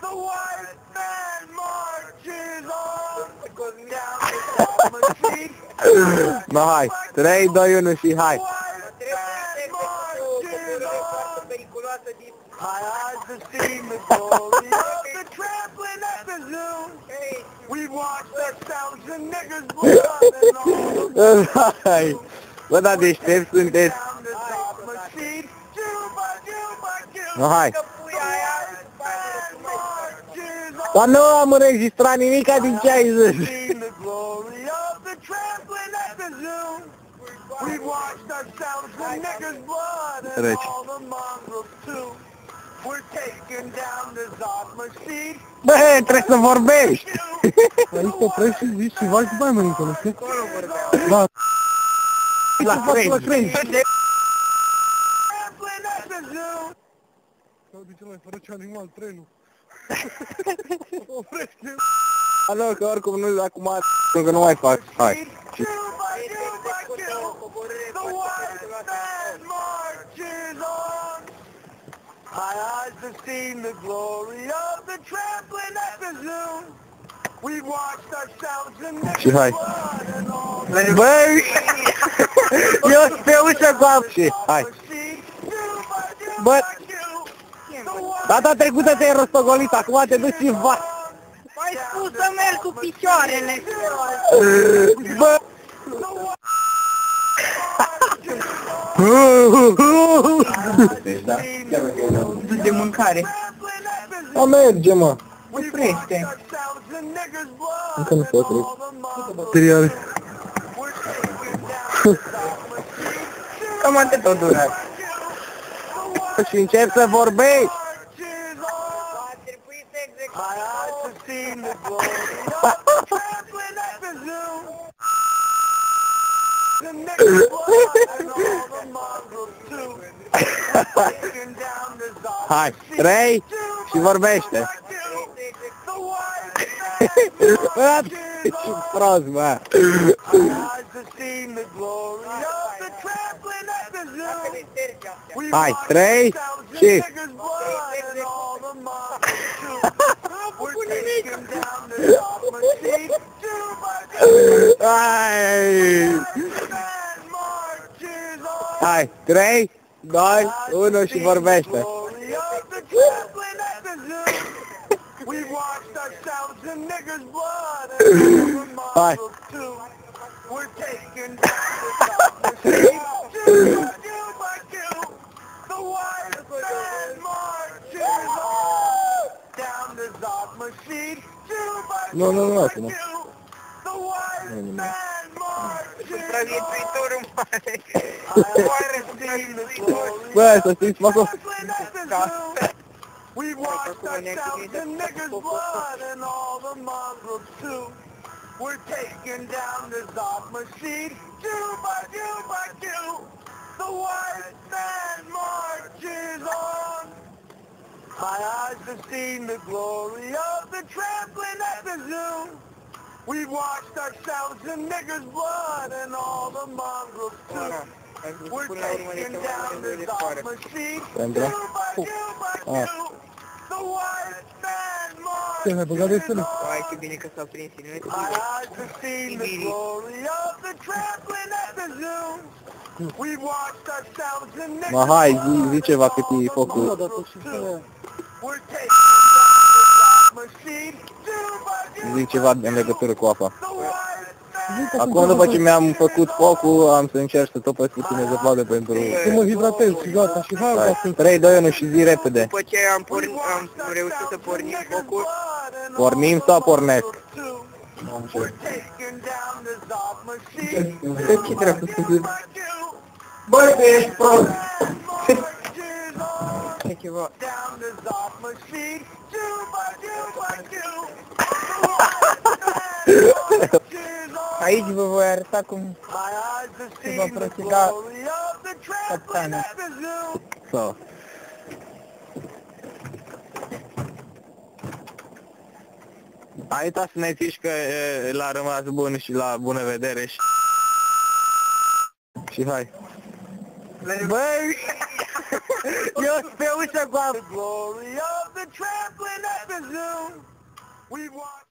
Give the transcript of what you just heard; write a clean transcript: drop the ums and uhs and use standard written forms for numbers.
The white man marches on. No, hai. 3, 2, 1 și hai. My eyes have seen the glory of the trampling at the zoo. We've watched ourselves in niggas' blood and all Hai. Bă, dar deștept sunteți. down the dog machine. Juba, juba, juba. No, hai. The white man marches on. Dar nu am înregistrat nimica din ce ai zis. Seen the glory of the trampling at the zoo. We've watched ourselves in niggas' blood and Reci. all the mongrels too. We're taking down the Zod machine. Bă, trebuie să vorbești. Aici te oprești și zici ceva și mai mănâncă, nu știi? Da. La crengi. Trampling at the zoo. Sau de ce l-ai fără ce animal, trenul? Oprește! Alo, că oricum nu acum că nu mai fac. Hai. Juba, juba, juba. The white man marches on. My eyes have seen the glory of the trampling at the zoo. We've watched ourselves in Și hai. blood and all Băi! Eu sunt pe ușă cu apă și hai. Bă, data trecută te-ai rostogolit, acum te duci și va. Ai spus să merg cu picioarele. Bă! Du de mâncare. A merge, mă. Oprește. Încă nu se oprește. Materiale. Cam atât o durat. Și încep să vorbești. My eyes have seen the glory of the trampling at the zoo. The niggas' blood and all the mongrels too. Taking down the Zod Hai, 3 și vorbește. The white Bă, ce prost, bă. eyes have seen the glory of the trampling at the zoo. We've Hai, watched 3 ourselves și... in niggas' blood and all the mongrels too. We're taking down the Zod machine. Hai, Man marches on. hai, 3, 2, 1 și vorbește. Glory of the trampling at the zoo. We've watched ourselves in niggas' blood and all the mongrels too. We're taking down the Zod machine. Juba, juba, juba. The white man marches on. Down the Zod machine. Juba, Nu, nu, nu, juba, acum. juba. The white man marches on. Supraviețuitorul mare. I've seen the glory Bă, să știți, mă, trampling at the zoo. We watched ourselves in niggas' blood and all the mongrels too. We're taking down the Zod machine. Juba, juba, juba. The white man marches on. My eyes have seen the glory of the trampling at the zoo. We watched ourselves in niggas' blood and all the mongrels too. We're taking down the Zod machine. Sandra? Juba, juba, juba. The white man Te-ai mai băgat de marches stână? Hai, ce bine că s-au prins inuit. My eyes have seen the glory of the trampling at the zoo. We watched ourselves in Mă, niggas' hai, blood zi ceva and cât all e the focul. mongrels too. We're taking down the Zod machine. Juba, juba, Zi ceva în legătură cu apa. the white man. Acum, după ce mi-am făcut focul, am să încerc să topesc puține zăpadă pentru... Să mă hidratez și gata, și hai, Hai, gata. 3, 2, 1 și zi repede. După ce am reușit să pornim focul, Pornim sau pornesc? We're taking down the Zod machine. De ce trebuie să zic? Băi, ești prost! ce ceva. Down the Zod machine. Juba, juba, juba. Aici vă voi arăta cum My eyes have se va seen the proceda glory of the trampling captanul. at the zoo. Sau. Ai ta să ne zici că l-a rămas bun și la bună vedere și hai. Băi! Eu pe ușă cu apă. The glory of the trampling at the zoo. We watched